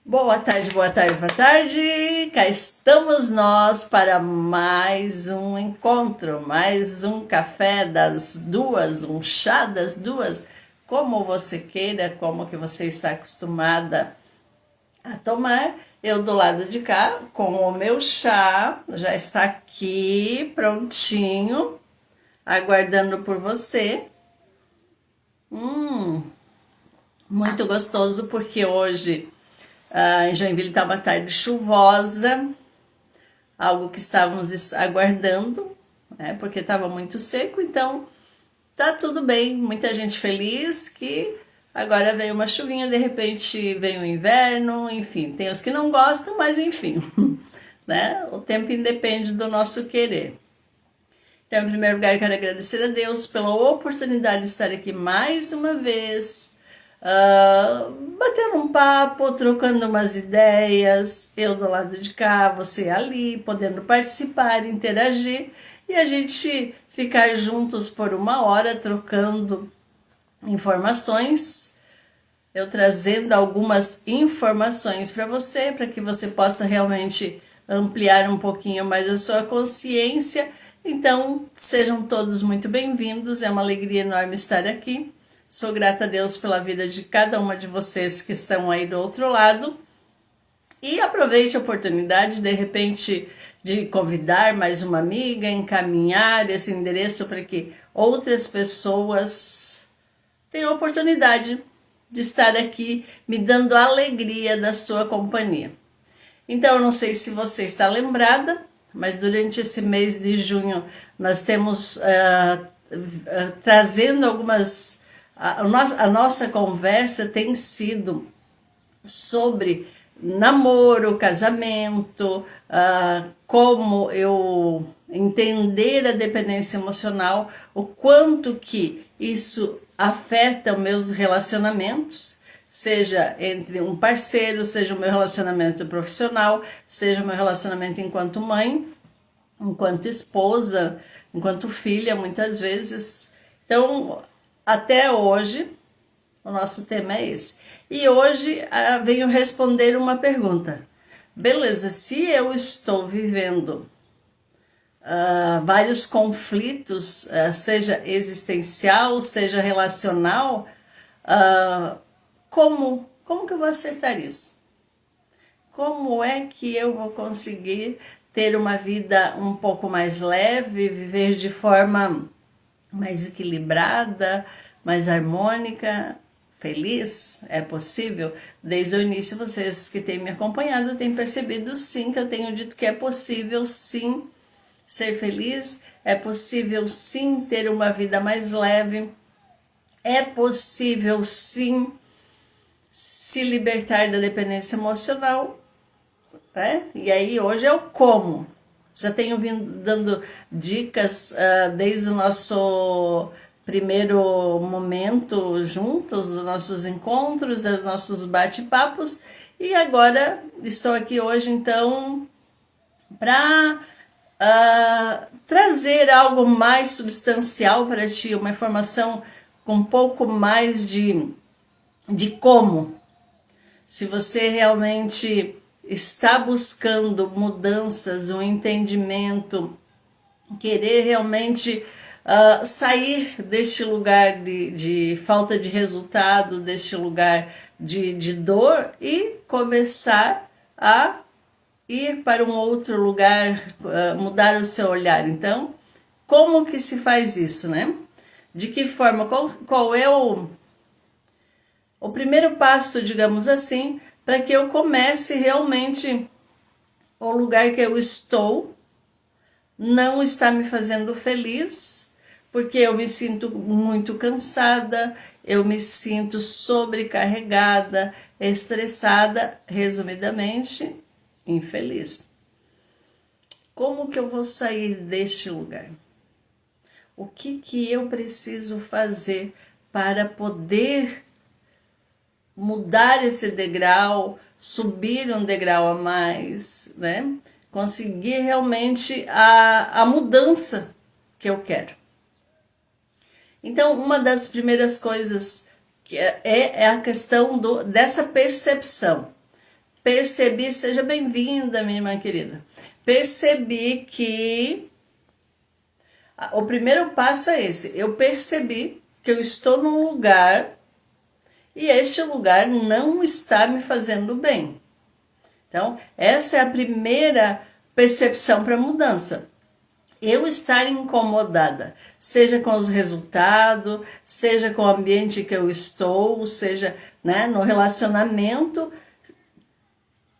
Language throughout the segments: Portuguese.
Boa tarde, boa tarde, boa tarde. Cá estamos nós para mais um encontro, mais um café das duas, um chá das duas, como você queira, como que você está acostumada a tomar. Eu do lado de cá, com o meu chá, já está aqui prontinho, aguardando por você. Muito gostoso porque hoje em Joinville está uma tarde chuvosa, algo que estávamos aguardando, né, porque estava muito seco, então tá tudo bem, muita gente feliz que agora veio uma chuvinha, de repente vem o inverno, enfim, tem os que não gostam, mas enfim, né, o tempo independe do nosso querer. Então, em primeiro lugar, eu quero agradecer a Deus pela oportunidade de estar aqui mais uma vez, batendo um papo, trocando umas ideias, eu do lado de cá, você ali, podendo participar, interagir e a gente ficar juntos por uma hora trocando informações, eu trazendo algumas informações para que você possa realmente ampliar um pouquinho mais a sua consciência. Então, sejam todos muito bem-vindos, é uma alegria enorme estar aqui. Sou grata a Deus pela vida de cada uma de vocês que estão aí do outro lado. E aproveite a oportunidade, de repente, de convidar mais uma amiga, encaminhar esse endereço para que outras pessoas tenham a oportunidade de estar aqui me dando a alegria da sua companhia. Então, eu não sei se você está lembrada, mas durante esse mês de junho nós temos trazendo algumas... A nossa conversa tem sido sobre namoro, casamento, como eu entender a dependência emocional, o quanto que isso afeta os meus relacionamentos, seja entre um parceiro, seja o meu relacionamento profissional, seja o meu relacionamento enquanto mãe, enquanto esposa, enquanto filha, muitas vezes. Então, até hoje, o nosso tema é esse. E hoje venho responder uma pergunta. Beleza, se eu estou vivendo vários conflitos, seja existencial, seja relacional, como que eu vou acertar isso? Como é que eu vou conseguir ter uma vida um pouco mais leve, viver de forma mais equilibrada, mais harmônica, feliz? É possível? Desde o início, vocês que têm me acompanhado têm percebido sim que eu tenho dito que é possível sim ser feliz, é possível sim ter uma vida mais leve, é possível sim se libertar da dependência emocional, né? E aí hoje é o como. Já tenho vindo dando dicas desde o nosso primeiro momento juntos, os nossos encontros, os nossos bate-papos, e agora estou aqui hoje então para trazer algo mais substancial para ti, uma informação com um pouco mais de como. Se você realmente está buscando mudanças, um entendimento, querer realmente sair deste lugar de falta de resultado, deste lugar de dor e começar a ir para um outro lugar, mudar o seu olhar. Então, como que se faz isso, né? De que forma? Qual é o primeiro passo, digamos assim, para que eu comece realmente o lugar que eu estou não está me fazendo feliz, porque eu me sinto muito cansada, eu me sinto sobrecarregada, estressada, resumidamente, infeliz. Como que eu vou sair deste lugar? O que eu preciso fazer para poder mudar esse degrau, subir um degrau a mais, né? Conseguir realmente a mudança que eu quero. Então, uma das primeiras coisas que é a questão dessa percepção. percebi, seja bem-vinda, minha irmã querida, percebi que o primeiro passo é esse, eu percebi que eu estou num lugar e este lugar não está me fazendo bem. Então, essa é a primeira percepção para mudança. Eu estar incomodada, seja com os resultados, seja com o ambiente que eu estou, seja, né, no relacionamento,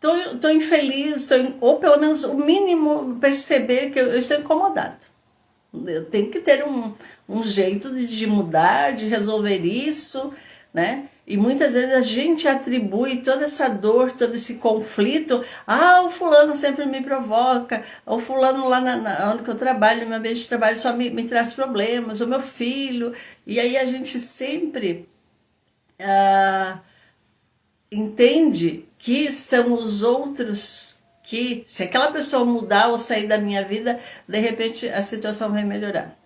estou infeliz, ou pelo menos o mínimo perceber que eu estou incomodada. Eu tenho que ter um jeito de mudar, de resolver isso, né? E muitas vezes a gente atribui toda essa dor, todo esse conflito, o fulano sempre me provoca, o fulano lá onde eu trabalho, no meu ambiente de trabalho só me traz problemas, o meu filho, e aí a gente sempre entende que são os outros que, se aquela pessoa mudar ou sair da minha vida, de repente a situação vai melhorar.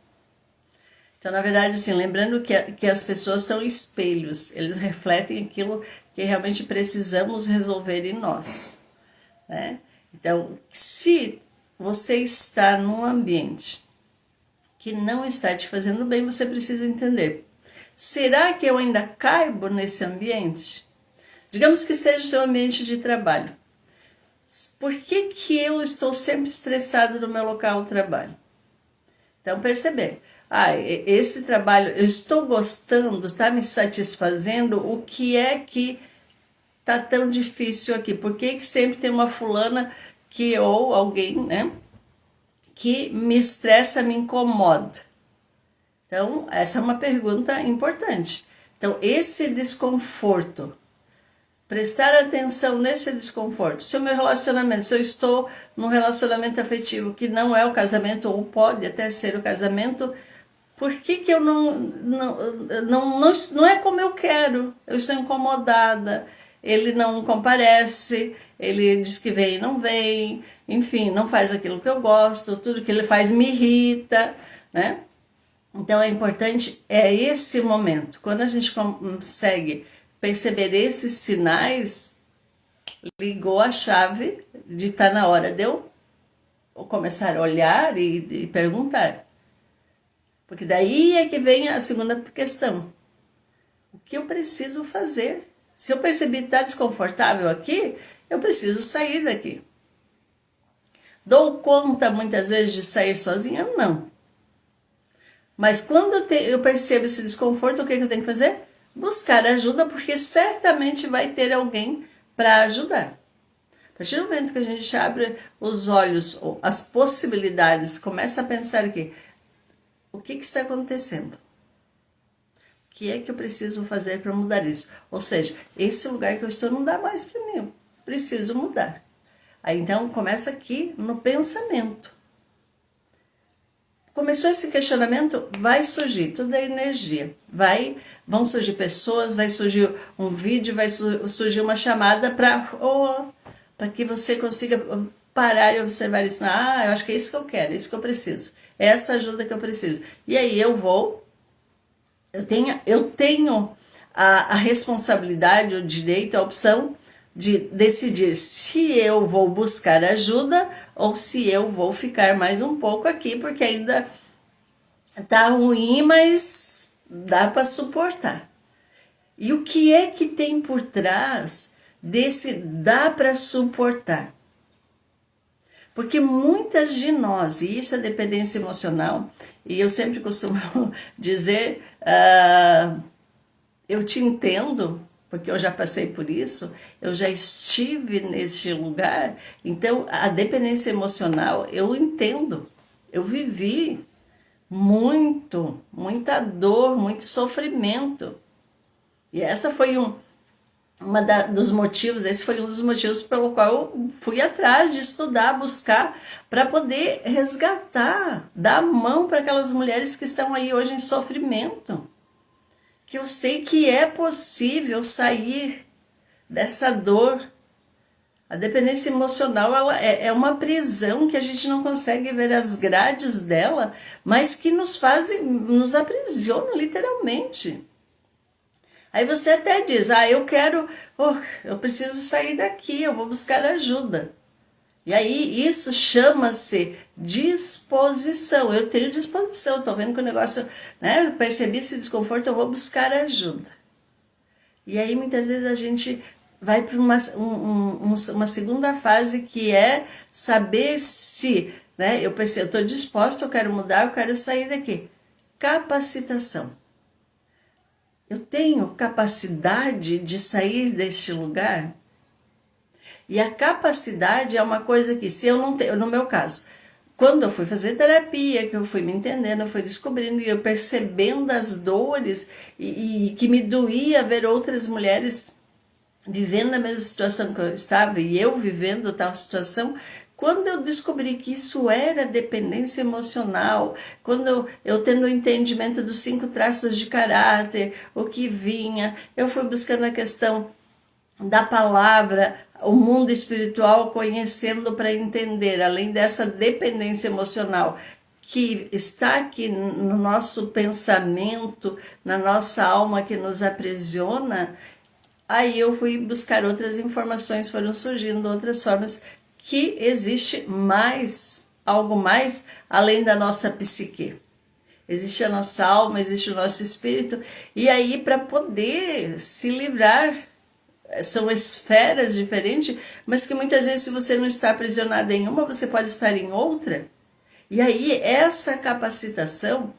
Então, na verdade, assim, lembrando que as pessoas são espelhos, eles refletem aquilo que realmente precisamos resolver em nós, né? Então, se você está num ambiente que não está te fazendo bem, você precisa entender, será que eu ainda caibo nesse ambiente? Digamos que seja o seu ambiente de trabalho. Por que eu estou sempre estressado no meu local de trabalho? Então, perceber. Esse trabalho, eu estou gostando, está me satisfazendo, o que é que está tão difícil aqui? Por que sempre tem uma fulana ou alguém, né, que me estressa, me incomoda? Então, essa é uma pergunta importante. Então, esse desconforto, prestar atenção nesse desconforto. Se o meu relacionamento, se eu estou num relacionamento afetivo que não é o casamento, ou pode até ser o casamento, por que eu não é como eu quero? Eu estou incomodada, ele não comparece, ele diz que vem e não vem, enfim, não faz aquilo que eu gosto, tudo que ele faz me irrita, né? Então é importante, esse momento, quando a gente consegue perceber esses sinais, ligou a chave de estar na hora de eu começar a olhar e perguntar. Porque daí é que vem a segunda questão. O que eu preciso fazer? Se eu percebi que está desconfortável aqui, eu preciso sair daqui. Dou conta muitas vezes de sair sozinha? Não. Mas quando eu percebo esse desconforto, o que eu tenho que fazer? Buscar ajuda, porque certamente vai ter alguém para ajudar. A partir do momento que a gente abre os olhos, as possibilidades, começa a pensar aqui, o que está acontecendo? O que é que eu preciso fazer para mudar isso? Ou seja, esse lugar que eu estou não dá mais para mim, eu preciso mudar. Aí então começa aqui no pensamento. Começou esse questionamento, vai surgir toda a energia, vão surgir pessoas, vai surgir um vídeo, vai surgir uma chamada para que você consiga parar e observar isso. Eu acho que é isso que eu quero, é isso que eu preciso, é essa ajuda que eu preciso. E aí eu tenho a responsabilidade, o direito, a opção de decidir se eu vou buscar ajuda ou se eu vou ficar mais um pouco aqui, porque ainda tá ruim, mas dá para suportar. E o que é que tem por trás desse dá para suportar? Porque muitas de nós, e isso é dependência emocional, e eu sempre costumo dizer, eu te entendo, porque eu já passei por isso, eu já estive nesse lugar, então a dependência emocional eu entendo, eu vivi muita dor, muito sofrimento, e essa foi dos motivos, esse foi um dos motivos pelo qual eu fui atrás de estudar, buscar, para poder resgatar, dar a mão para aquelas mulheres que estão aí hoje em sofrimento, que eu sei que é possível sair dessa dor. A dependência emocional ela é uma prisão que a gente não consegue ver as grades dela, mas que nos aprisiona literalmente. Aí você até diz, eu quero, eu preciso sair daqui, eu vou buscar ajuda. E aí isso chama-se disposição. Eu tenho disposição, estou vendo que o negócio, né, eu percebi esse desconforto, eu vou buscar ajuda. E aí muitas vezes a gente vai para uma segunda fase, que é saber se, né, eu percebo, eu estou disposta, eu quero mudar, eu quero sair daqui. Capacitação. Eu tenho capacidade de sair deste lugar? E a capacidade é uma coisa que, se eu não tenho, no meu caso, quando eu fui fazer terapia, que eu fui me entendendo, eu fui descobrindo e eu percebendo as dores e que me doía ver outras mulheres vivendo a mesma situação que eu estava e eu vivendo tal situação, quando eu descobri que isso era dependência emocional, quando eu tendo o entendimento dos 5 traços de caráter, o que vinha, eu fui buscando a questão da palavra, o mundo espiritual, conhecendo para entender, além dessa dependência emocional que está aqui no nosso pensamento, na nossa alma, que nos aprisiona. Aí eu fui buscar outras informações, foram surgindo outras formas, que existe mais, algo mais além da nossa psique. Existe a nossa alma, existe o nosso espírito, e aí para poder se livrar, são esferas diferentes, mas que muitas vezes, se você não está aprisionado em uma, você pode estar em outra. E aí essa capacitação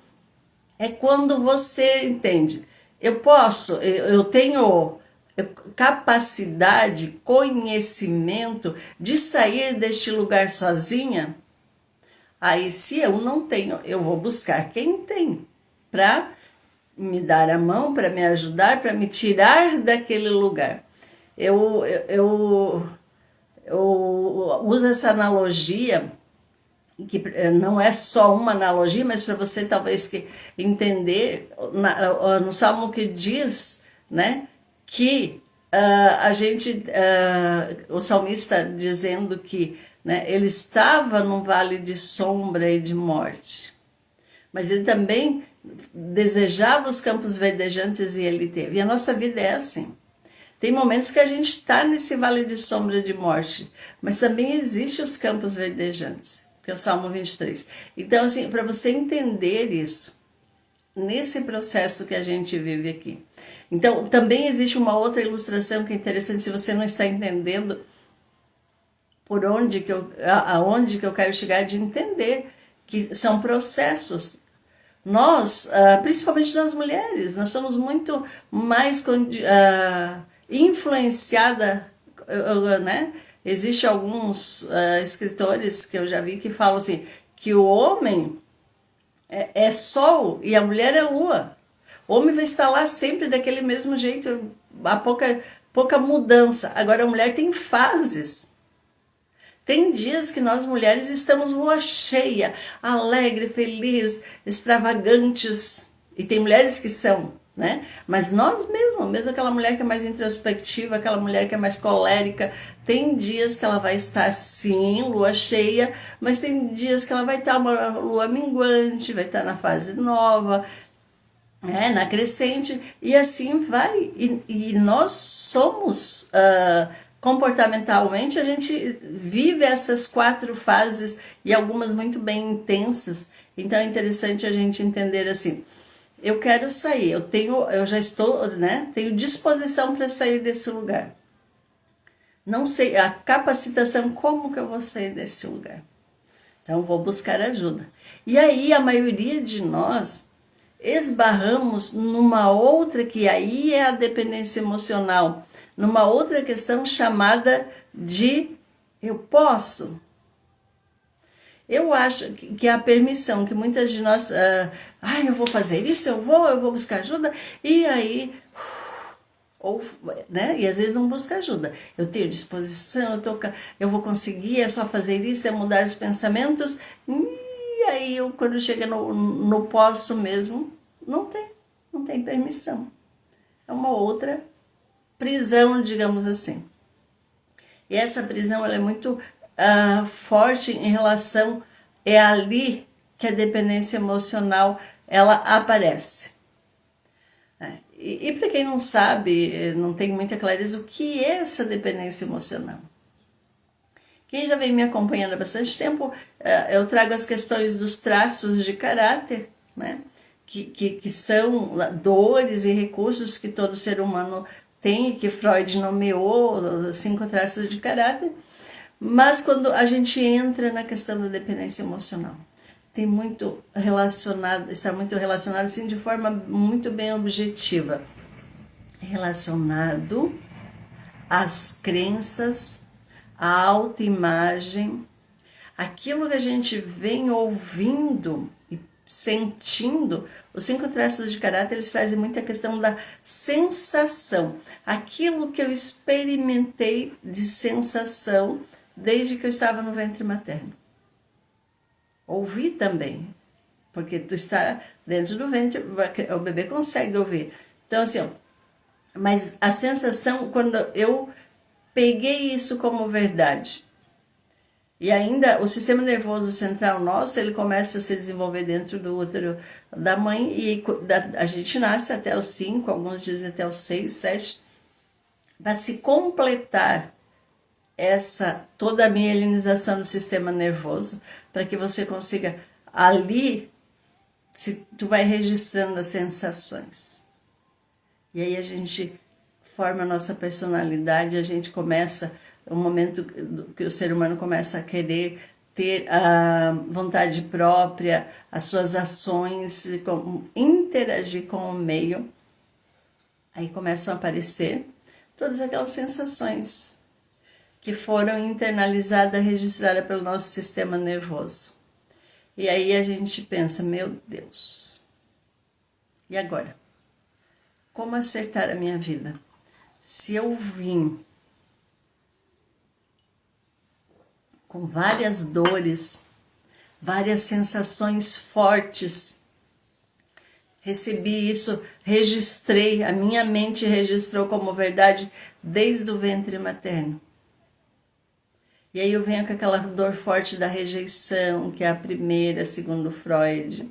é quando você entende, eu posso, eu tenho capacidade, conhecimento de sair deste lugar sozinha. Aí, se eu não tenho, eu vou buscar quem tem para me dar a mão, para me ajudar, para me tirar daquele lugar. Eu uso essa analogia, que não é só uma analogia, mas para você talvez que entender, no Salmo que diz, né, que o salmista dizendo que, né, ele estava num vale de sombra e de morte, mas ele também desejava os campos verdejantes, e ele teve. E a nossa vida é assim. Tem momentos que a gente está nesse vale de sombra de morte, mas também existe os campos verdejantes, que é o Salmo 23. Então, assim, para você entender isso, nesse processo que a gente vive aqui. Então, também existe uma outra ilustração que é interessante, se você não está entendendo por onde aonde que eu quero chegar, de entender que são processos. Nós, principalmente nós mulheres, nós somos muito mais influenciada, né? Existem alguns escritores que eu já vi que falam assim, que o homem é sol e a mulher é lua. O homem vai estar lá sempre daquele mesmo jeito, há pouca mudança. Agora a mulher tem fases. Tem dias que nós mulheres estamos lua cheia, alegre, feliz, extravagantes. E tem mulheres que são, né? Mas nós mesmo aquela mulher que é mais introspectiva, aquela mulher que é mais colérica, tem dias que ela vai estar sim, lua cheia, mas tem dias que ela vai estar uma lua minguante, vai estar na fase nova, na crescente, e assim vai. E nós somos, comportamentalmente, a gente vive essas 4 fases, e algumas muito bem intensas. Então é interessante a gente entender assim, eu quero sair, eu já estou, né, tenho disposição para sair desse lugar. Não sei, a capacitação, como que eu vou sair desse lugar? Então vou buscar ajuda. E aí a maioria de nós esbarramos numa outra, que aí é a dependência emocional, numa outra questão chamada de eu posso. Eu acho que a permissão, que muitas de nós, eu vou fazer isso, eu vou buscar ajuda, e aí, né? E às vezes não busca ajuda. Eu tenho disposição, eu vou conseguir, é só fazer isso, é mudar os pensamentos, e aí quando chega no posso mesmo, não tem permissão. É uma outra prisão, digamos assim. E essa prisão, ela é muito forte em relação, é ali que a dependência emocional ela aparece. E para quem não sabe, não tem muita clareza, o que é essa dependência emocional? Quem já vem me acompanhando há bastante tempo, eu trago as questões dos traços de caráter, né? Que são dores e recursos que todo ser humano tem, que Freud nomeou, 5 traços de caráter. Mas quando a gente entra na questão da dependência emocional, tem muito relacionado, está muito relacionado assim de forma muito bem objetiva, relacionado às crenças, à autoimagem, aquilo que a gente vem ouvindo e sentindo. Os 5 traços de caráter, eles trazem muita questão da sensação, aquilo que eu experimentei de sensação desde que eu estava no ventre materno. Ouvir também, porque tu está dentro do ventre, o bebê consegue ouvir. Então assim, ó, mas a sensação, quando eu peguei isso como verdade, e ainda o sistema nervoso central nosso, ele começa a se desenvolver dentro do útero da mãe, e a gente nasce até os 5, alguns dizem até os 6, 7, para se completar toda a mielinização do sistema nervoso, para que você consiga ali, tu vai registrando as sensações. E aí a gente forma a nossa personalidade, a gente começa, o momento que o ser humano começa a querer ter a vontade própria, as suas ações, interagir com o meio, aí começam a aparecer todas aquelas sensações que foram internalizadas, registradas pelo nosso sistema nervoso. E aí a gente pensa, meu Deus, e agora? Como acertar a minha vida? Se eu vim com várias dores, várias sensações fortes, recebi isso, registrei, a minha mente registrou como verdade desde o ventre materno. E aí eu venho com aquela dor forte da rejeição, que é a primeira, segundo Freud.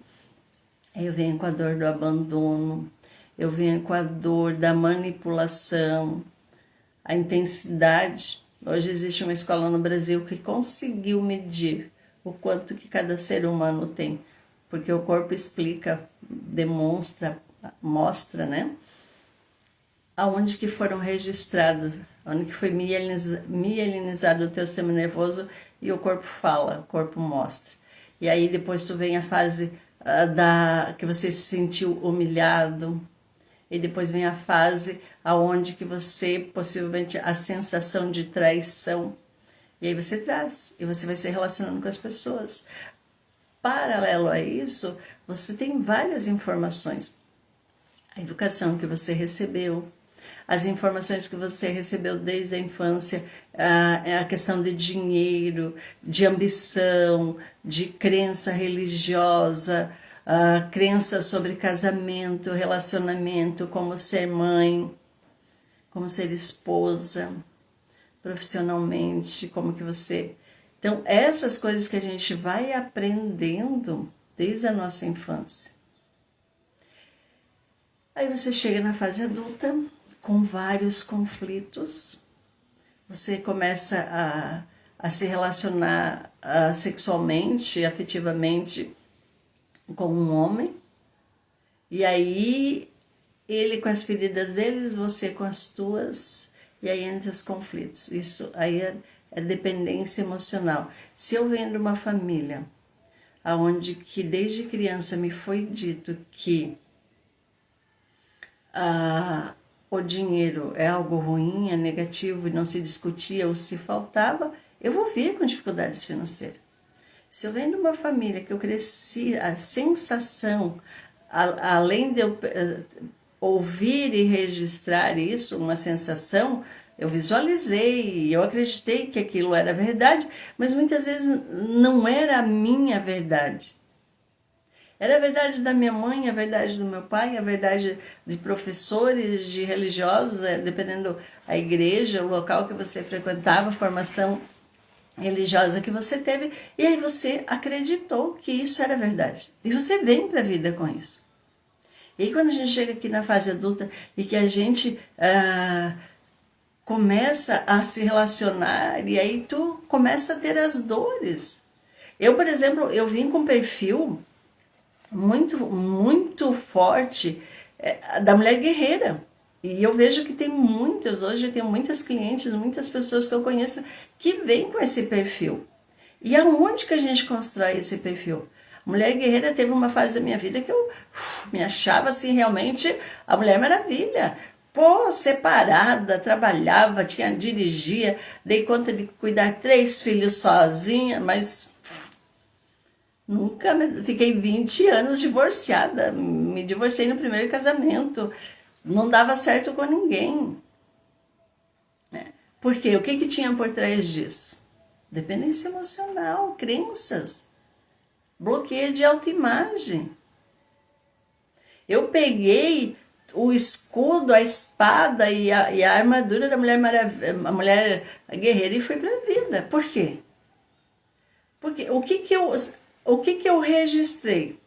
Aí eu venho com a dor do abandono, eu venho com a dor da manipulação, a intensidade. Hoje existe uma escola no Brasil que conseguiu medir o quanto que cada ser humano tem, porque o corpo explica, demonstra, mostra, né? Aonde que foram registrados, onde que foi mielinizado o teu sistema nervoso, e o corpo fala, o corpo mostra. E aí depois tu vem a fase que você se sentiu humilhado, e depois vem a fase aonde que você, possivelmente, a sensação de traição, e aí você traz, e você vai se relacionando com as pessoas. Paralelo a isso, você tem várias informações. A educação que você recebeu, as informações que você recebeu desde a infância, a questão de dinheiro, de ambição, de crença religiosa, crença sobre casamento, relacionamento, como ser mãe, como ser esposa, profissionalmente, como que você... Então, essas coisas que a gente vai aprendendo desde a nossa infância. Aí você chega na fase adulta, com vários conflitos, você começa a se relacionar sexualmente, afetivamente com um homem, e aí ele com as feridas deles, você com as tuas, e aí entra os conflitos. Isso aí é dependência emocional. Se eu venho de uma família onde que desde criança me foi dito que o dinheiro é algo ruim, é negativo e não se discutia ou se faltava, eu vou vir com dificuldades financeiras. Se eu venho de uma família que eu cresci, a sensação, além de eu ouvir e registrar isso, uma sensação, eu visualizei, eu acreditei que aquilo era verdade, mas muitas vezes não era a minha verdade. Era a verdade da minha mãe, a verdade do meu pai, a verdade de professores, de religiosos, dependendo da igreja, o local que você frequentava, a formação religiosa que você teve, e aí você acreditou que isso era verdade. E você vem para a vida com isso. E aí quando a gente chega aqui na fase adulta e que a gente começa a se relacionar, e aí tu começa a ter as dores. Eu, por exemplo, eu vim com um perfil muito forte da mulher guerreira. E eu vejo que tem muitas, hoje eu tenho muitas clientes, muitas pessoas que eu conheço que vêm com esse perfil. E aonde que a gente constrói esse perfil? A mulher guerreira teve uma fase da minha vida que eu me achava assim realmente a Mulher Maravilha. Pô, separada, trabalhava, dirigia, dei conta de cuidar 3 filhos sozinha, mas nunca, fiquei 20 anos divorciada, me divorciei no primeiro casamento, não dava certo com ninguém. Por quê? O que tinha por trás disso? Dependência emocional, crenças, bloqueio de autoimagem. Eu peguei o escudo, a espada e a armadura da a mulher guerreira e fui para a vida. Por quê? Porque o que eu registrei?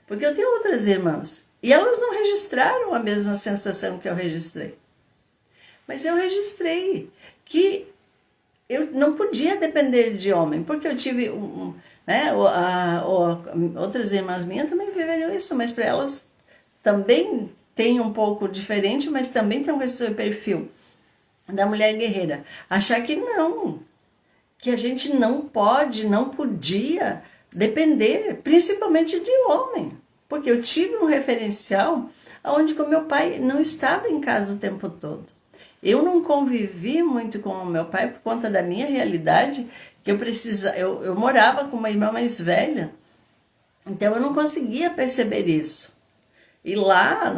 Porque eu tenho outras irmãs e elas não registraram a mesma sensação que eu registrei. Mas eu registrei que eu não podia depender de homem, porque eu tive outras irmãs minhas também viveram isso, mas para elas também tem um pouco diferente, mas também tem esse perfil da mulher guerreira. Achar que não, que a gente não pode, não podia depender, principalmente de homem. Porque eu tive um referencial onde o meu pai não estava em casa o tempo todo. Eu não convivi muito com o meu pai por conta da minha realidade, que eu morava com uma irmã mais velha, então eu não conseguia perceber isso. E lá,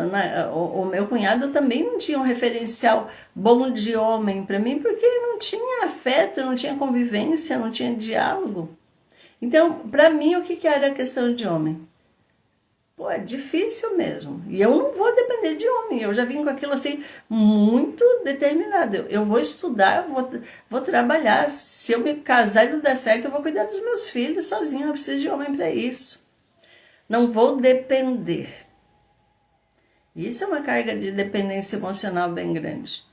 o meu cunhado também não tinha um referencial bom de homem para mim, porque não tinha afeto, não tinha convivência, não tinha diálogo. Então, para mim, o que era a questão de homem? Pô, é difícil mesmo. E eu não vou depender de homem. Eu já vim com aquilo assim, muito determinado. Eu vou estudar, vou trabalhar. Se eu me casar e não der certo, eu vou cuidar dos meus filhos sozinho. Não preciso de homem para isso. Não vou depender. Isso é uma carga de dependência emocional bem grande.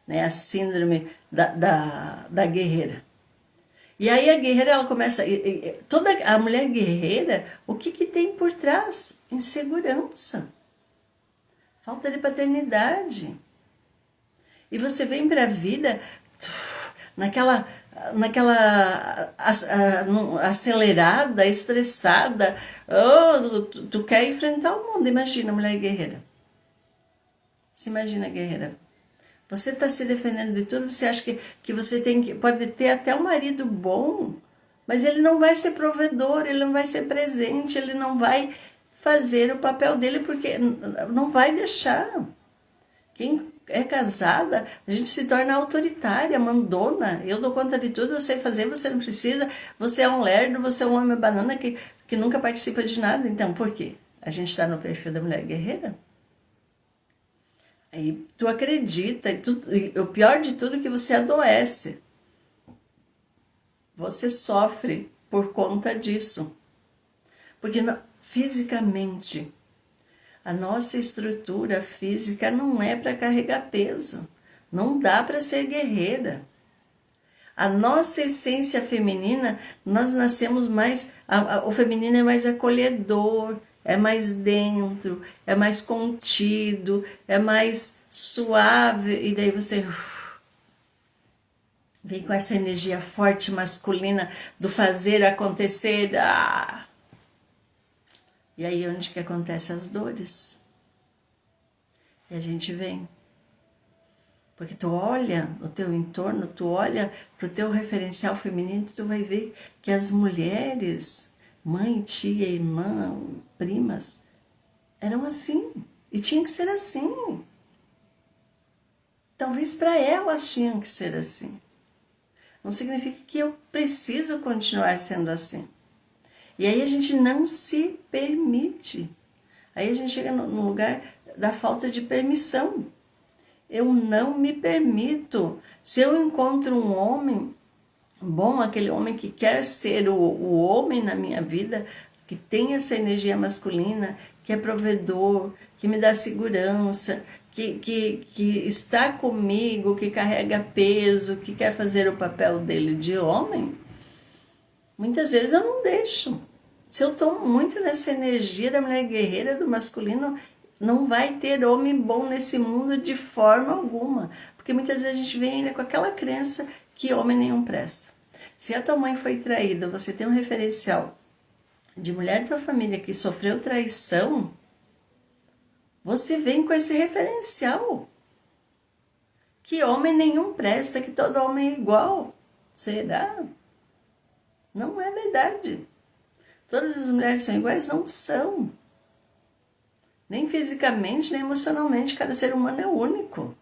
Né? A síndrome da guerreira. E aí a guerreira, ela começa... toda a mulher guerreira, o que tem por trás? Insegurança. Falta de paternidade. E você vem para a vida naquela acelerada, estressada. Oh, tu quer enfrentar o mundo. Imagina a mulher guerreira. Se imagina guerreira. Você está se defendendo de tudo, você acha que você pode ter até um marido bom, mas ele não vai ser provedor, ele não vai ser presente, ele não vai fazer o papel dele, porque não vai deixar. Quem é casada, a gente se torna autoritária, mandona. Eu dou conta de tudo, eu sei fazer, você não precisa, você é um lerdo, você é um homem banana que nunca participa de nada. Então, por quê? A gente está no perfil da mulher guerreira? Aí tu acredita, e o pior de tudo é que você adoece. Você sofre por conta disso. Porque fisicamente, a nossa estrutura física não é para carregar peso. Não dá para ser guerreira. A nossa essência feminina, nós nascemos mais... o feminino é mais acolhedor, é mais dentro, é mais contido, é mais suave, e daí você vem com essa energia forte masculina do fazer acontecer. E aí onde que acontecem as dores? E a gente vem. Porque tu olha no teu entorno, tu olha para o teu referencial feminino, tu vai ver que as mulheres, mãe, tia, irmã, primas, eram assim. E tinha que ser assim. Talvez para elas tinham que ser assim. Não significa que eu preciso continuar sendo assim. E aí a gente não se permite. Aí a gente chega no lugar da falta de permissão. Eu não me permito. Se eu encontro um homem bom, aquele homem que quer ser o homem na minha vida, que tem essa energia masculina, que é provedor, que me dá segurança, que está comigo, que carrega peso, que quer fazer o papel dele de homem, muitas vezes eu não deixo. Se eu estou muito nessa energia da mulher guerreira, do masculino, não vai ter homem bom nesse mundo de forma alguma. Porque muitas vezes a gente vem ainda com aquela crença que homem nenhum presta. Se a tua mãe foi traída, você tem um referencial de mulher da tua família que sofreu traição, você vem com esse referencial. Que homem nenhum presta, que todo homem é igual. Será? Não é verdade. Todas as mulheres são iguais? Não são. Nem fisicamente, nem emocionalmente. Cada ser humano é único.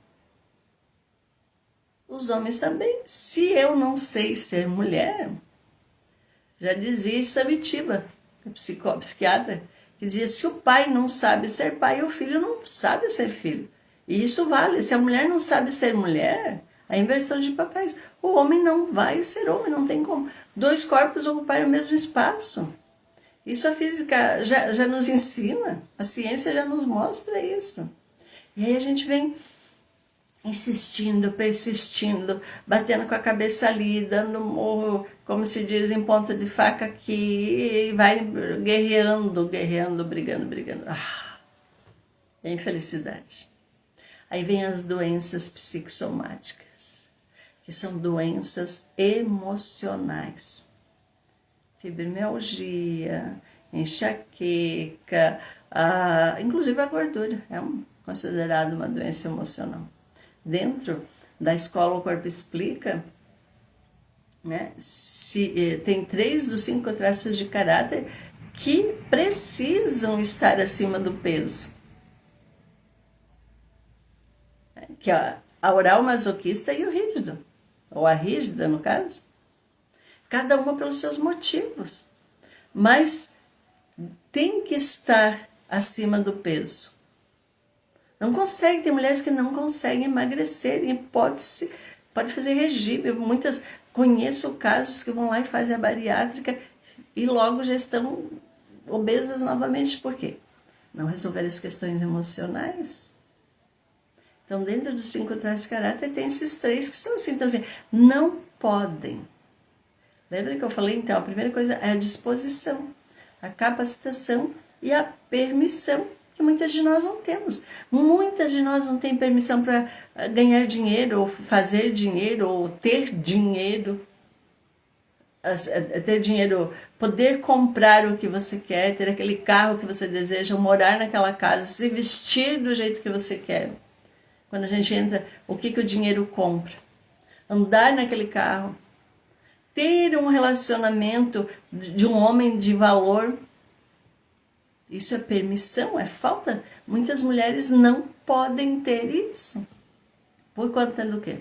Os homens também. Se eu não sei ser mulher, já dizia Samitiba, psiquiatra, que dizia, se o pai não sabe ser pai, o filho não sabe ser filho. E isso vale. Se a mulher não sabe ser mulher, a inversão de papéis. O homem não vai ser homem, não tem como. Dois corpos ocuparem o mesmo espaço. Isso a física já nos ensina, a ciência já nos mostra isso. E aí a gente vem insistindo, persistindo, batendo com a cabeça ali, dando morro, como se diz, em ponta de faca aqui, e vai guerreando, brigando. É infelicidade. Aí vem as doenças psicossomáticas, que são doenças emocionais. Fibromialgia, enxaqueca, inclusive a gordura é considerada uma doença emocional. Dentro da escola O Corpo Explica, né, tem 3 dos 5 traços de caráter que precisam estar acima do peso. Que é a oral masoquista e o rígido, ou a rígida no caso. Cada uma pelos seus motivos. Mas tem que estar acima do peso. Não consegue, tem mulheres que não conseguem emagrecer, em hipótese, pode fazer regime. Conheço casos que vão lá e fazem a bariátrica e logo já estão obesas novamente. Por quê? Não resolveram as questões emocionais. Então, dentro dos 5 traços de caráter, tem esses 3 que são assim. Então, assim, não podem. Lembra que eu falei? Então, a primeira coisa é a disposição, a capacitação e a permissão, que muitas de nós não temos. Muitas de nós não têm permissão para ganhar dinheiro, ou fazer dinheiro, ou ter dinheiro. Ter dinheiro, poder comprar o que você quer, ter aquele carro que você deseja, morar naquela casa, se vestir do jeito que você quer. Quando a gente entra, o que o dinheiro compra? Andar naquele carro. Ter um relacionamento de um homem de valor, isso é permissão, é falta. Muitas mulheres não podem ter isso. Por conta do quê?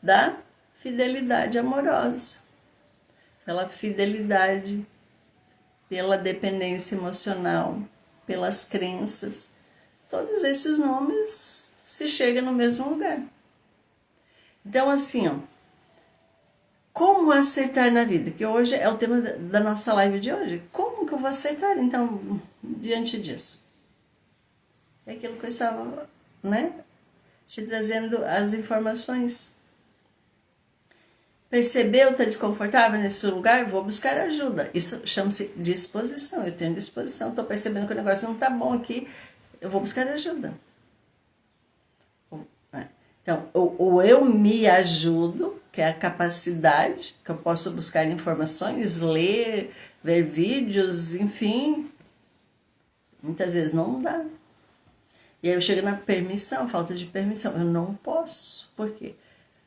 Da fidelidade amorosa. Pela fidelidade, pela dependência emocional, pelas crenças. Todos esses nomes se chegam no mesmo lugar. Então, assim, ó. Como acertar na vida? Que hoje é o tema da nossa live de hoje. Como que eu vou acertar, então, diante disso? É aquilo que eu estava, né, te trazendo as informações. Percebeu, está desconfortável nesse lugar? Vou buscar ajuda. Isso chama-se disposição. Eu tenho disposição, estou percebendo que o negócio não está bom aqui, eu vou buscar ajuda. Então, ou eu me ajudo, que é a capacidade, que eu posso buscar informações, ler, ver vídeos, enfim. Muitas vezes não dá. E aí eu chego na permissão, falta de permissão. Eu não posso. Por quê?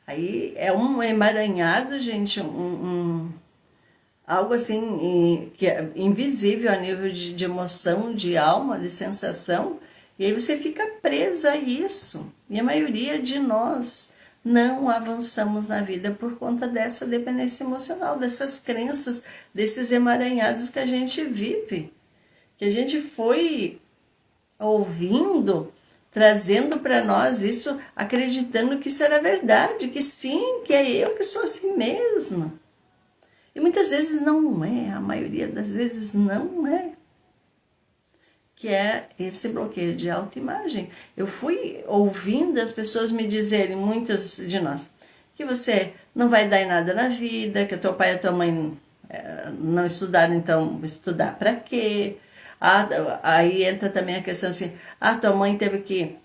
Aí é um emaranhado, gente, algo assim que é invisível a nível de emoção, de alma, de sensação. E aí você fica presa a isso. E a maioria de nós não avançamos na vida por conta dessa dependência emocional, dessas crenças, desses emaranhados que a gente vive. Que a gente foi ouvindo, trazendo para nós isso, acreditando que isso era verdade, que sim, que é eu que sou assim mesmo. E muitas vezes não é, a maioria das vezes não é. que é esse bloqueio de autoimagem. Eu fui ouvindo as pessoas me dizerem, muitas de nós, que você não vai dar em nada na vida, que o teu pai e a tua mãe não estudaram, então estudar para quê? Aí entra também a questão assim, tua mãe teve que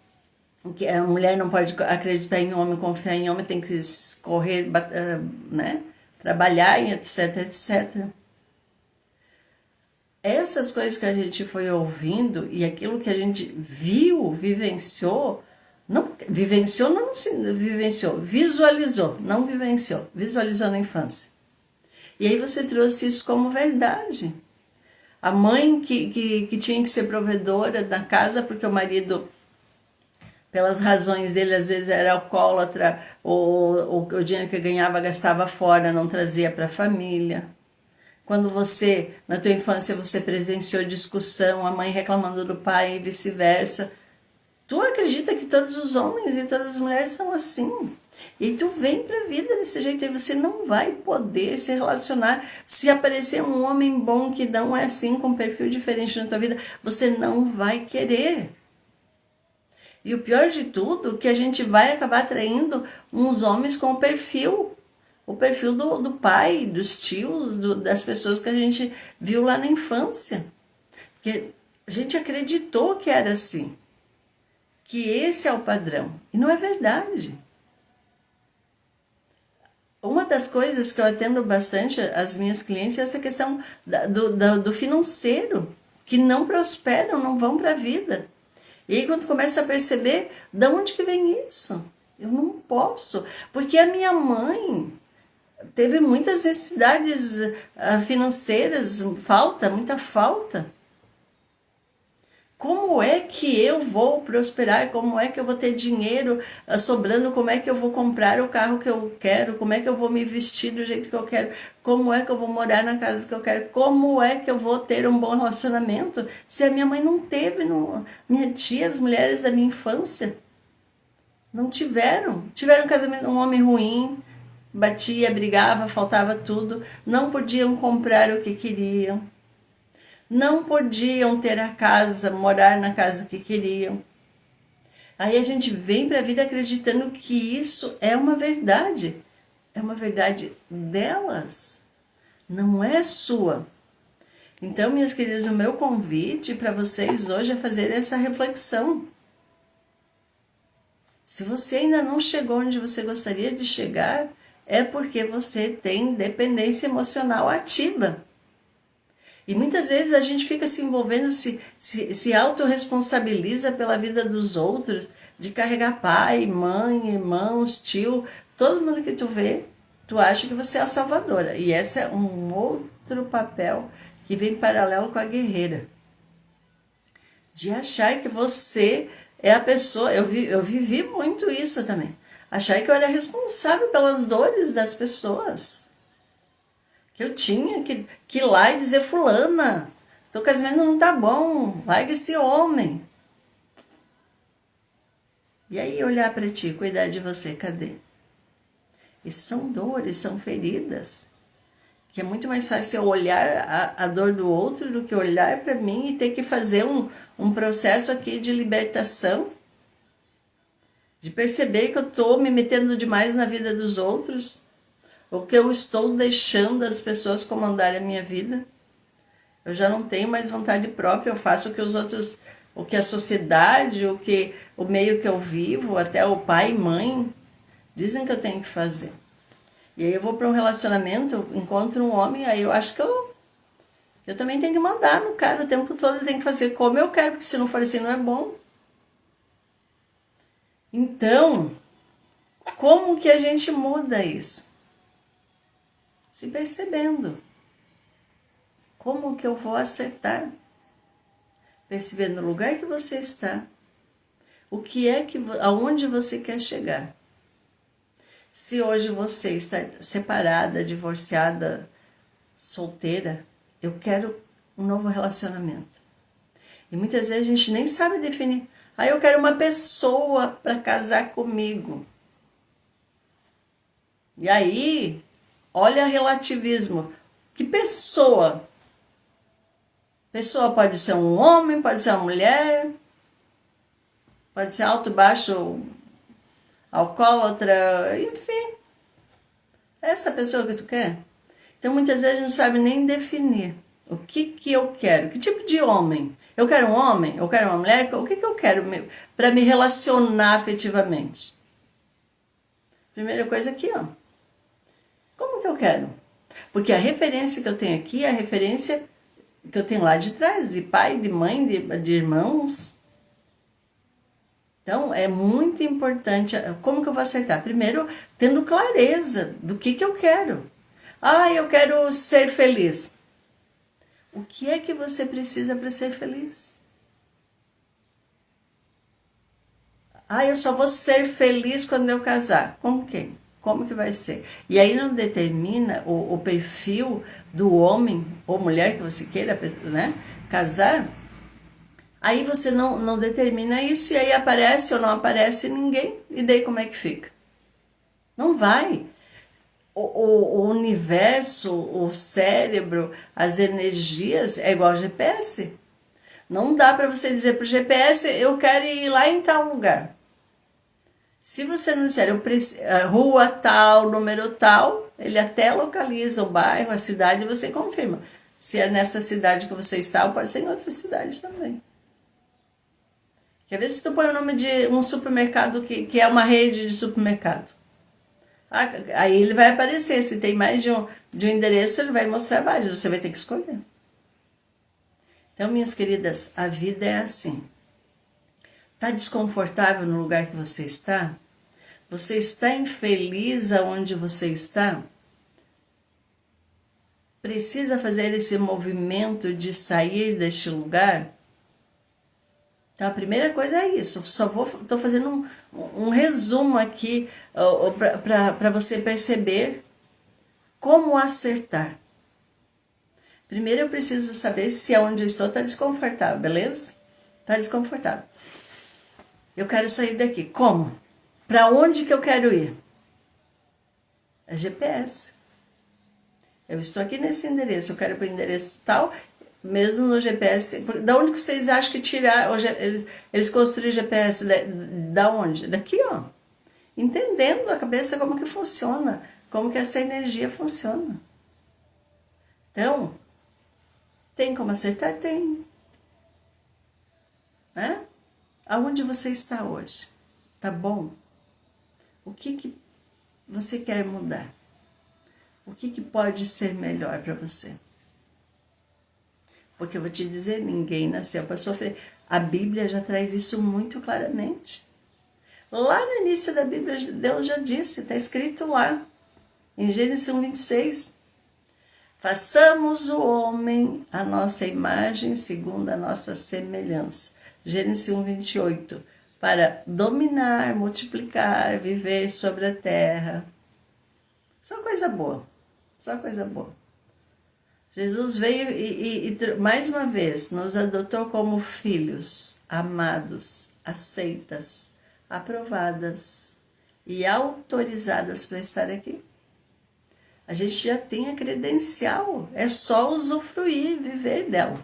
a mulher não pode acreditar em homem, confiar em homem, tem que correr, né? Trabalhar, etc, etc. Essas coisas que a gente foi ouvindo e aquilo que a gente viu, vivenciou, não vivenciou, não se vivenciou, visualizou, não vivenciou, visualizou na infância. E aí você trouxe isso como verdade. A mãe que tinha que ser provedora da casa porque o marido, pelas razões dele, às vezes era alcoólatra, ou o dinheiro que ganhava gastava fora, não trazia para a família. Quando você, na tua infância, você presenciou discussão, a mãe reclamando do pai e vice-versa, tu acredita que todos os homens e todas as mulheres são assim? E tu vem pra vida desse jeito, aí você não vai poder se relacionar. Se aparecer um homem bom que não é assim, com um perfil diferente na tua vida, você não vai querer. E o pior de tudo, que a gente vai acabar atraindo uns homens com o perfil do pai, dos tios, das pessoas que a gente viu lá na infância. Porque a gente acreditou que era assim, que esse é o padrão. E não é verdade. Uma das coisas que eu atendo bastante as minhas clientes é essa questão do financeiro, que não prosperam, não vão para a vida. E aí quando começa a perceber, de onde que vem isso? Eu não posso, porque a minha mãe teve muitas necessidades financeiras, muita falta. Como é que eu vou prosperar? Como é que eu vou ter dinheiro sobrando? Como é que eu vou comprar o carro que eu quero? Como é que eu vou me vestir do jeito que eu quero? Como é que eu vou morar na casa que eu quero? Como é que eu vou ter um bom relacionamento se a minha mãe não teve? Minha tia, as mulheres da minha infância não tiveram. Tiveram um casamento, um homem ruim, batia, brigava, faltava tudo, não podiam comprar o que queriam, não podiam ter a casa, morar na casa que queriam. Aí a gente vem para a vida acreditando que isso é uma verdade delas, não é sua. Então, minhas queridas, o meu convite para vocês hoje é fazer essa reflexão. Se você ainda não chegou onde você gostaria de chegar, é porque você tem dependência emocional ativa. E muitas vezes a gente fica se envolvendo, se autorresponsabiliza pela vida dos outros, de carregar pai, mãe, irmãos, tio, todo mundo que tu vê, tu acha que você é a salvadora. E esse é um outro papel que vem paralelo com a guerreira. De achar que você é a pessoa, eu vivi muito isso também. Achar que eu era responsável pelas dores das pessoas. Que eu tinha que ir lá e dizer, fulana, teu casamento não tá bom, larga esse homem. E aí olhar para ti, cuidar de você, cadê? Isso são dores, são feridas. Que é muito mais fácil eu olhar a dor do outro do que olhar para mim e ter que fazer um processo aqui de libertação. De perceber que eu estou me metendo demais na vida dos outros. Ou que eu estou deixando as pessoas comandarem a minha vida. Eu já não tenho mais vontade própria, eu faço o que os outros, o que a sociedade, o meio que eu vivo, até o pai e mãe, dizem que eu tenho que fazer. E aí eu vou para um relacionamento, encontro um homem, aí eu acho que eu também tenho que mandar no cara o tempo todo, ele tem que fazer como eu quero, porque se não for assim não é bom. Então, como que a gente muda isso? Se percebendo. Como que eu vou acertar? Percebendo o lugar que você está. O que é aonde você quer chegar? Se hoje você está separada, divorciada, solteira, eu quero um novo relacionamento. E muitas vezes a gente nem sabe definir. Eu quero uma pessoa para casar comigo. E aí, olha relativismo. Que pessoa? Pessoa pode ser um homem, pode ser uma mulher, pode ser alto, baixo, alcoólatra, enfim. Essa pessoa que tu quer. Então muitas vezes não sabe nem definir o que eu quero, que tipo de homem. Eu quero um homem? Eu quero uma mulher? O que eu quero para me relacionar afetivamente? Primeira coisa aqui, ó. Como que eu quero? Porque a referência que eu tenho aqui é a referência que eu tenho lá de trás, de pai, de mãe, de irmãos. Então, é muito importante. Como que eu vou acertar? Primeiro, tendo clareza do que eu quero. Ah, eu quero ser feliz. O que é que você precisa para ser feliz? Ah, eu só vou ser feliz quando eu casar. Como que? Como que vai ser? E aí não determina o perfil do homem ou mulher que você queira, né, casar. Aí você não determina isso e aí aparece ou não aparece ninguém. E daí como é que fica? Não vai. O universo, o cérebro, as energias é igual ao GPS. Não dá para você dizer para o GPS, eu quero ir lá em tal lugar. Se você não disser, rua tal, número tal, ele até localiza o bairro, a cidade, e você confirma. Se é nessa cidade que você está, ou pode ser em outra cidade também. Quer ver se tu põe o nome de um supermercado que é uma rede de supermercado. Aí ele vai aparecer, se tem mais de um endereço, ele vai mostrar vários, você vai ter que escolher. Então, minhas queridas, a vida é assim. Está desconfortável no lugar que você está? Você está infeliz aonde você está? Precisa fazer esse movimento de sair deste lugar? Então, a primeira coisa é isso. Estou fazendo um resumo aqui para você perceber como acertar. Primeiro eu preciso saber se aonde eu estou está desconfortável, beleza? Está desconfortável. Eu quero sair daqui. Como? Para onde que eu quero ir? É GPS. Eu estou aqui nesse endereço, eu quero ir para o endereço tal, mesmo no GPS. Da onde que vocês acham que tirar? Hoje eles construíram GPS da onde? Daqui, ó. Entendendo a cabeça como que funciona, como que essa energia funciona. Então, tem como acertar? Tem. Né? Aonde você está hoje? Tá bom? O que você quer mudar? O que pode ser melhor para você? Porque eu vou te dizer, ninguém nasceu para sofrer. A Bíblia já traz isso muito claramente. Lá no início da Bíblia, Deus já disse, está escrito lá, em Gênesis 1:26. Façamos o homem a nossa imagem, segundo a nossa semelhança. Gênesis 1:28. Para dominar, multiplicar, viver sobre a terra. Só coisa boa. Só coisa boa. Jesus veio e mais uma vez nos adotou como filhos, amados, aceitas, aprovadas e autorizadas para estar aqui. A gente já tem a credencial, é só usufruir, viver dela.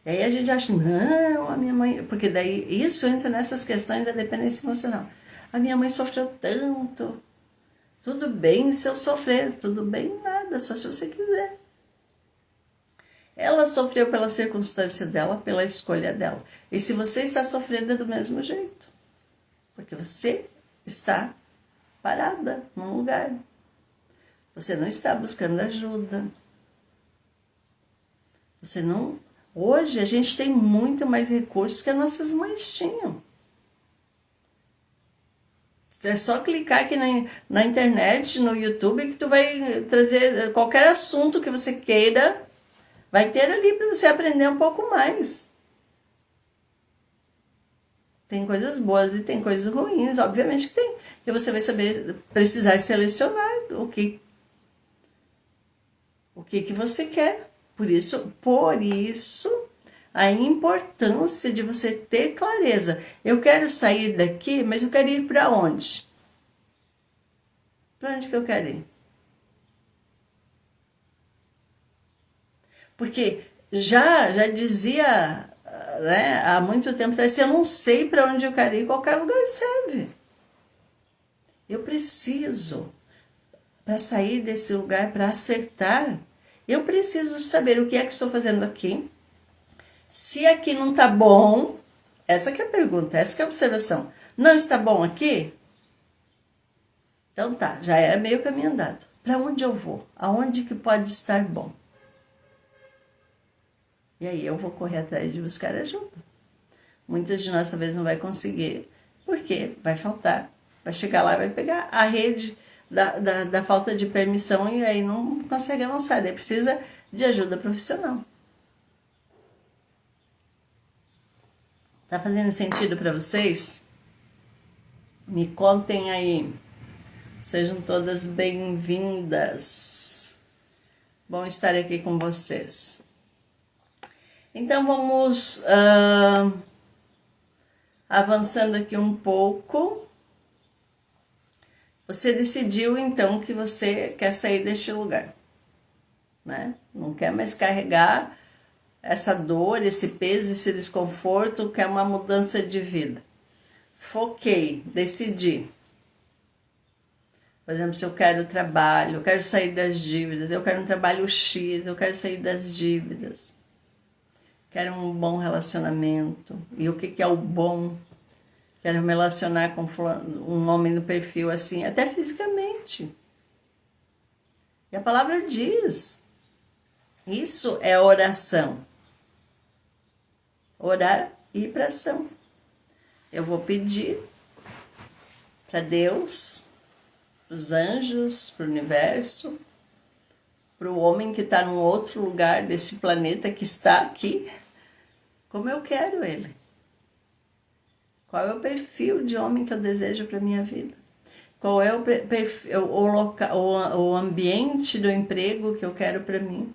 E aí a gente acha, não, a minha mãe... Porque daí isso entra nessas questões da dependência emocional. A minha mãe sofreu tanto. Tudo bem se eu sofrer, tudo bem nada, só se você quiser. Ela sofreu pela circunstância dela, pela escolha dela. E se você está sofrendo é do mesmo jeito. Porque você está parada num lugar. Você não está buscando ajuda. Você não... Hoje a gente tem muito mais recursos que as nossas mães tinham. É só clicar aqui na internet, no YouTube, que tu vai trazer qualquer assunto que você queira, vai ter ali para você aprender um pouco mais. Tem coisas boas e tem coisas ruins, obviamente que tem. E você vai saber, precisar selecionar o que você quer. Por isso, a importância de você ter clareza. Eu quero sair daqui, mas eu quero ir para onde? Para onde que eu quero ir? Porque já dizia, né, há muito tempo atrás, eu não sei para onde eu quero ir, qualquer lugar serve. Eu preciso, para sair desse lugar, para acertar, eu preciso saber o que é que estou fazendo aqui. Se aqui não está bom, essa que é a pergunta, essa que é a observação. Não está bom aqui? Então tá, já é meio caminho andado. Para onde eu vou? Aonde que pode estar bom? E aí eu vou correr atrás de buscar ajuda. Muitas de nós talvez não vai conseguir, porque vai faltar. Vai chegar lá e vai pegar a rede da falta de permissão e aí não consegue avançar. Daí precisa de ajuda profissional. Tá fazendo sentido para vocês? Me contem aí. Sejam todas bem-vindas. Bom estar aqui com vocês. Então vamos avançando aqui um pouco. Você decidiu então que você quer sair deste lugar, né? Não quer mais carregar essa dor, esse peso, esse desconforto, quer uma mudança de vida. Foquei, decidi. Por exemplo, se eu quero trabalho, eu quero sair das dívidas, eu quero um trabalho X, eu quero sair das dívidas. Quero um bom relacionamento. E o que é o bom? Quero me relacionar com um homem no perfil assim, até fisicamente. E a palavra diz. Isso é oração. Orar e ir para ação. Eu vou pedir para Deus, para os anjos, para o universo, para o homem que está num outro lugar desse planeta que está aqui, como eu quero ele. Qual é o perfil de homem que eu desejo para minha vida? Qual é o ambiente do emprego que eu quero para mim?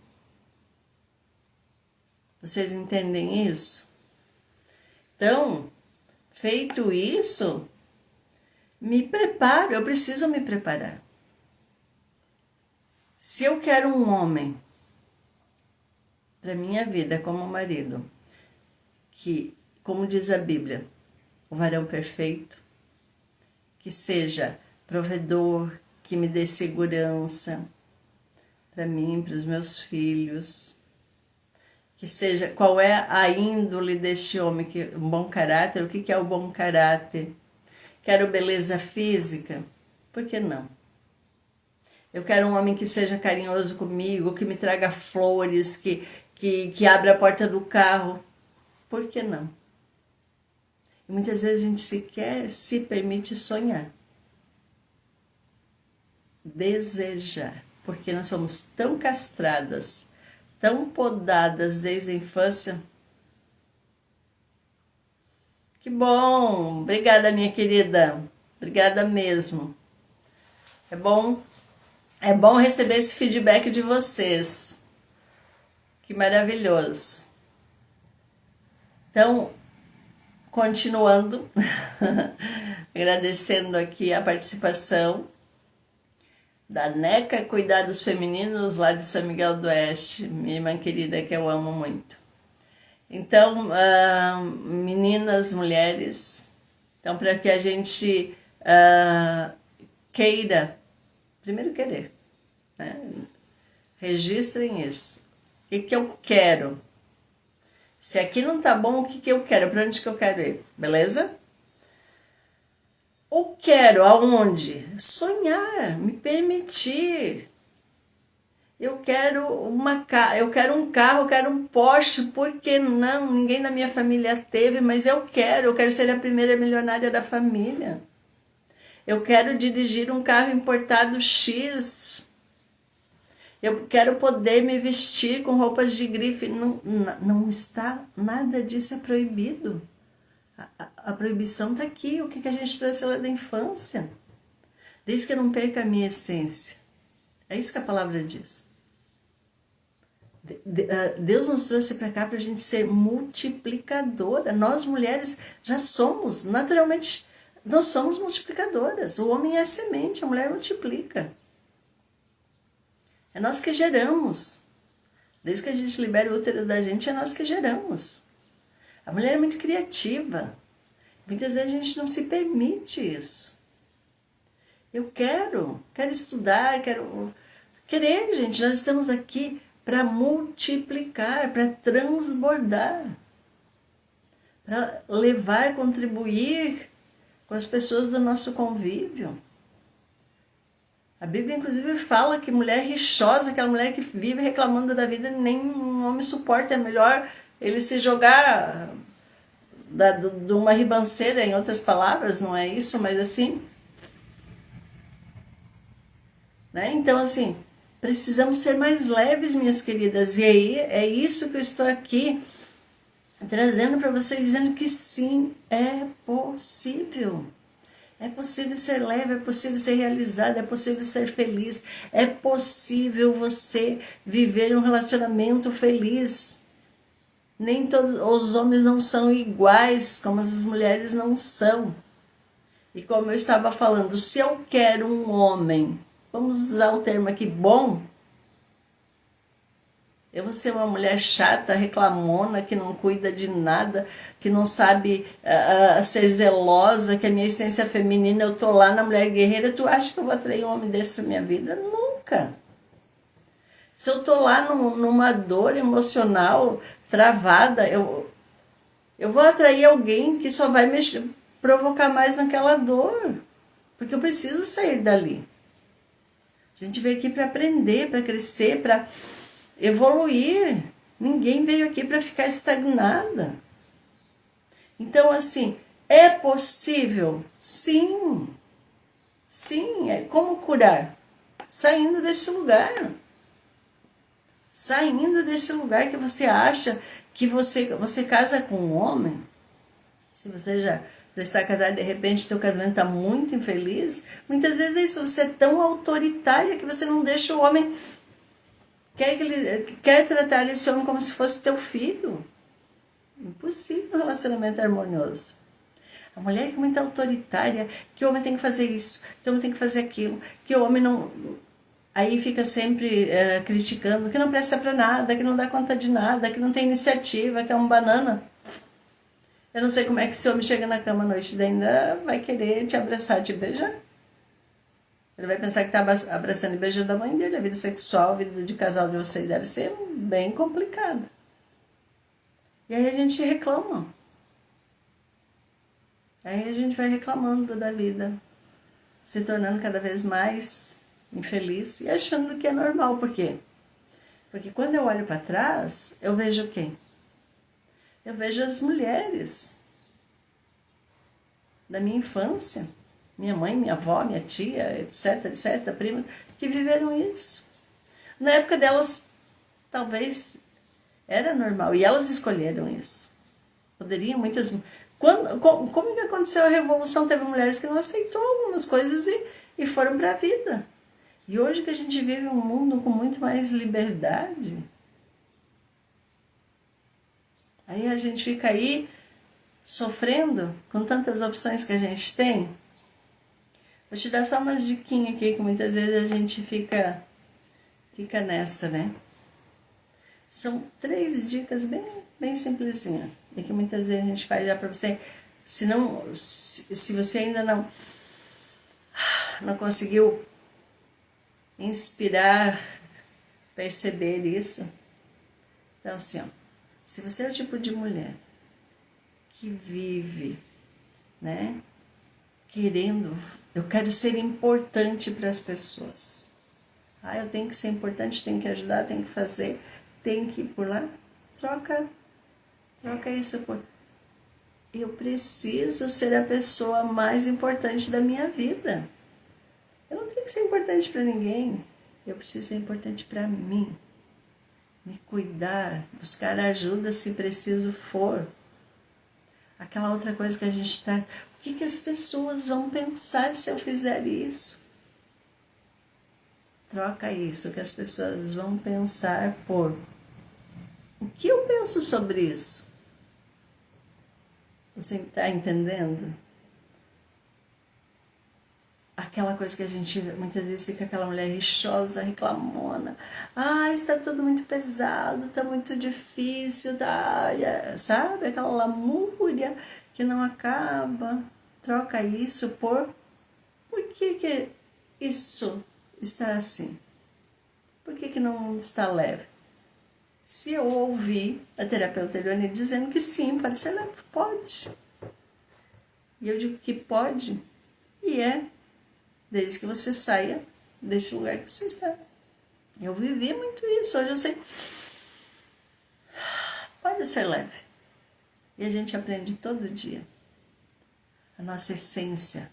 Vocês entendem isso? Então, feito isso, me preparo, eu preciso me preparar. Se eu quero um homem para minha vida como marido, que, como diz a Bíblia, o varão perfeito, que seja provedor, que me dê segurança para mim, para os meus filhos, que seja, qual é a índole deste homem, um bom caráter, o que é o bom caráter? Quero beleza física? Por que não? Eu quero um homem que seja carinhoso comigo, que me traga flores, que abra a porta do carro. Por que não? E muitas vezes a gente sequer se permite sonhar. Desejar. Porque nós somos tão castradas, tão podadas desde a infância. Que bom! Obrigada, minha querida. Obrigada mesmo. É bom receber esse feedback de vocês. Que maravilhoso. Então, continuando, agradecendo aqui a participação da NECA Cuidados Femininos, lá de São Miguel do Oeste, minha irmã querida que eu amo muito. Então, meninas, mulheres, então para que a gente queira, primeiro querer, né? Registrem isso. O que eu quero? Se aqui não tá bom, o que eu quero? Para onde que eu quero ir? Beleza? O quero aonde? Sonhar, me permitir. Eu quero eu quero um carro, eu quero um Porsche, por que não? Ninguém na minha família teve, mas eu quero ser a primeira milionária da família. Eu quero dirigir um carro importado X. Eu quero poder me vestir com roupas de grife. Não está, nada disso é proibido. A proibição está aqui, o que a gente trouxe lá da infância. Desde que eu não perca a minha essência. É isso que a palavra diz. Deus nos trouxe para cá para a gente ser multiplicadora. Nós mulheres já somos, naturalmente, nós somos multiplicadoras. O homem é a semente, a mulher multiplica. É nós que geramos. Desde que a gente libera o útero da gente, é nós que geramos. A mulher é muito criativa. Muitas vezes a gente não se permite isso. Eu quero estudar, querer, gente. Nós estamos aqui para multiplicar, para transbordar, para levar, contribuir com as pessoas do nosso convívio. A Bíblia, inclusive, fala que mulher rixosa, aquela mulher que vive reclamando da vida, nem um homem suporta. É melhor ele se jogar de uma ribanceira, em outras palavras, não é isso, mas assim, né? Então, assim, precisamos ser mais leves, minhas queridas, e aí é isso que eu estou aqui trazendo para vocês, dizendo que sim, é possível. É possível ser leve, é possível ser realizado, é possível ser feliz, é possível você viver um relacionamento feliz. Nem todos os homens não são iguais, como as mulheres não são. E como eu estava falando, se eu quero um homem, vamos usar o termo aqui, bom, eu vou ser uma mulher chata, reclamona, que não cuida de nada, que não sabe ser zelosa, que a minha essência feminina, eu tô lá na mulher guerreira, tu acha que eu vou atrair um homem desse pra minha vida? Nunca. Se eu tô lá numa dor emocional travada, eu vou atrair alguém que só vai provocar mais naquela dor, porque eu preciso sair dali. A gente veio aqui para aprender, para crescer, para evoluir. Ninguém veio aqui para ficar estagnada. Então, assim, é possível? Sim. Sim, é como curar? Saindo desse lugar. Saindo desse lugar que você acha que você casa com um homem. Se você já está casado e de repente teu casamento está muito infeliz, muitas vezes é isso, você é tão autoritária que você não deixa o homem, quer tratar esse homem como se fosse teu filho. Impossível um relacionamento harmonioso. A mulher que é muito autoritária, que o homem tem que fazer isso, que o homem tem que fazer aquilo, que o homem não... Aí fica sempre criticando, que não presta pra nada, que não dá conta de nada, que não tem iniciativa, que é um banana. Eu não sei como é que esse homem chega na cama à noite e ainda vai querer te abraçar, te beijar. Ele vai pensar que tá abraçando e beijando a mãe dele. A vida sexual, a vida de casal de vocês deve ser bem complicada. E aí a gente reclama. Aí a gente vai reclamando da vida, se tornando cada vez mais infeliz e achando que é normal. Por quê? Porque quando eu olho para trás, eu vejo quem? Eu vejo as mulheres da minha infância, minha mãe, minha avó, minha tia, etc, etc, prima, que viveram isso. Na época delas, talvez era normal, e elas escolheram isso. Poderiam muitas... Como que aconteceu a Revolução? Teve mulheres que não aceitou algumas coisas e foram para a vida. E hoje que a gente vive um mundo com muito mais liberdade, aí a gente fica aí sofrendo com tantas opções que a gente tem. Vou te dar só umas diquinhas aqui, que muitas vezes a gente fica nessa, né? São 3 dicas bem simplesinhas. E que muitas vezes a gente faz já para você. Se você ainda não conseguiu inspirar, perceber isso. Então, assim, ó, se você é o tipo de mulher que vive, né, querendo, eu quero ser importante para as pessoas. Eu tenho que ser importante, tenho que ajudar, tenho que fazer, tenho que ir por lá. Troca isso por... Eu preciso ser a pessoa mais importante da minha vida. Eu não tenho que ser importante para ninguém. Eu preciso ser importante para mim. Me cuidar, buscar ajuda se preciso for. Aquela outra coisa que a gente está... O que as pessoas vão pensar se eu fizer isso? Troca isso, que as pessoas vão pensar por... O que eu penso sobre isso? Você está entendendo? aquela coisa que a gente muitas vezes fica aquela mulher rixosa, reclamona. Ah, está tudo muito pesado, está muito difícil, tá, sabe? Aquela lamúria que não acaba. Troca isso por que isso está assim? Por que não está leve? Se eu ouvir a terapeuta Eliane dizendo que sim, pode ser leve, pode. E eu digo que pode, e desde que você saia desse lugar que você está. Eu vivi muito isso, hoje eu sei. Pode ser leve. E a gente aprende todo dia. A nossa essência.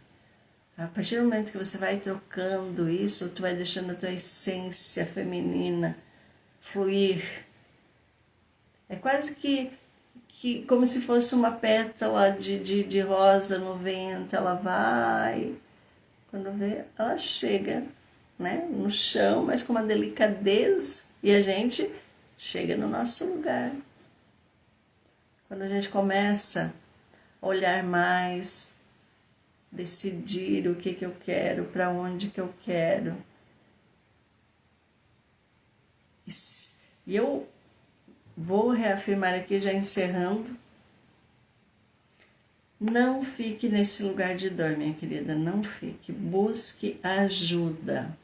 A partir do momento que você vai trocando isso, tu vai deixando a tua essência feminina fluir. É quase que como se fosse uma pétala de rosa no vento. Ela vai, quando vê, ela chega, né, no chão, mas com uma delicadeza. E a gente chega no nosso lugar. Quando a gente começa a olhar mais, decidir o que eu quero, para onde que eu quero. E eu vou reafirmar aqui, já encerrando. Não fique nesse lugar de dor, minha querida, não fique. Busque ajuda.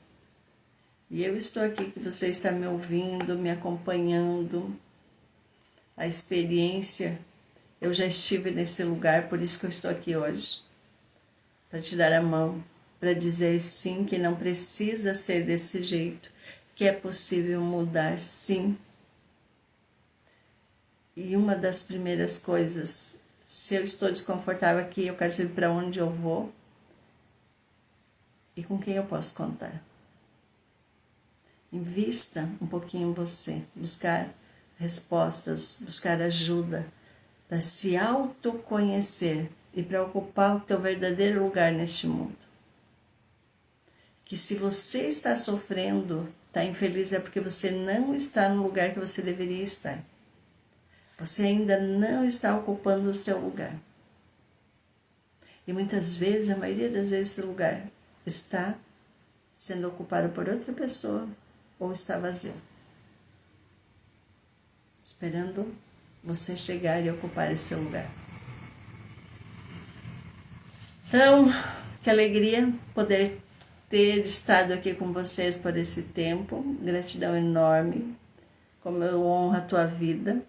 E eu estou aqui, que você está me ouvindo, me acompanhando. A experiência, eu já estive nesse lugar, por isso que eu estou aqui hoje. Para te dar a mão, para dizer sim, que não precisa ser desse jeito, que é possível mudar, sim. E uma das primeiras coisas, se eu estou desconfortável aqui, eu quero saber para onde eu vou e com quem eu posso contar. Invista um pouquinho em você, buscar respostas, buscar ajuda, para se autoconhecer e para ocupar o teu verdadeiro lugar neste mundo. Que se você está sofrendo, está infeliz, é porque você não está no lugar que você deveria estar. Você ainda não está ocupando o seu lugar. E muitas vezes, a maioria das vezes, esse lugar está sendo ocupado por outra pessoa ou está vazio. Esperando você chegar e ocupar esse seu lugar. Então, que alegria poder ter estado aqui com vocês por esse tempo. Gratidão enorme. Como eu honro a tua vida.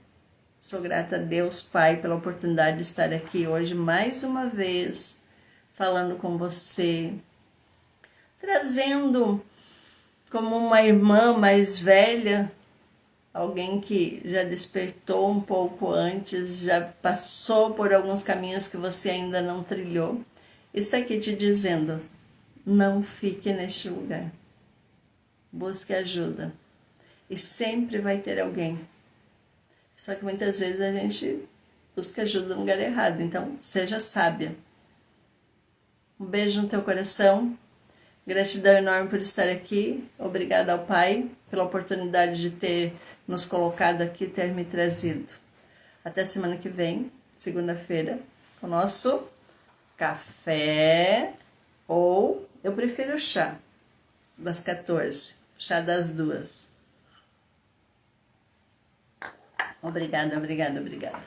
Sou grata a Deus, Pai, pela oportunidade de estar aqui hoje mais uma vez, falando com você, trazendo como uma irmã mais velha, alguém que já despertou um pouco antes, já passou por alguns caminhos que você ainda não trilhou, está aqui te dizendo, não fique neste lugar, busque ajuda, e sempre vai ter alguém. Só que muitas vezes a gente busca ajuda no lugar errado. Então, seja sábia. Um beijo no teu coração. Gratidão enorme por estar aqui. Obrigada ao Pai pela oportunidade de ter nos colocado aqui, ter me trazido. Até semana que vem, segunda-feira, com o nosso café, ou eu prefiro chá, das 14, chá das 2. Obrigada, obrigada, obrigada.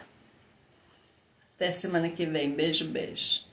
Até semana que vem. Beijo, beijo.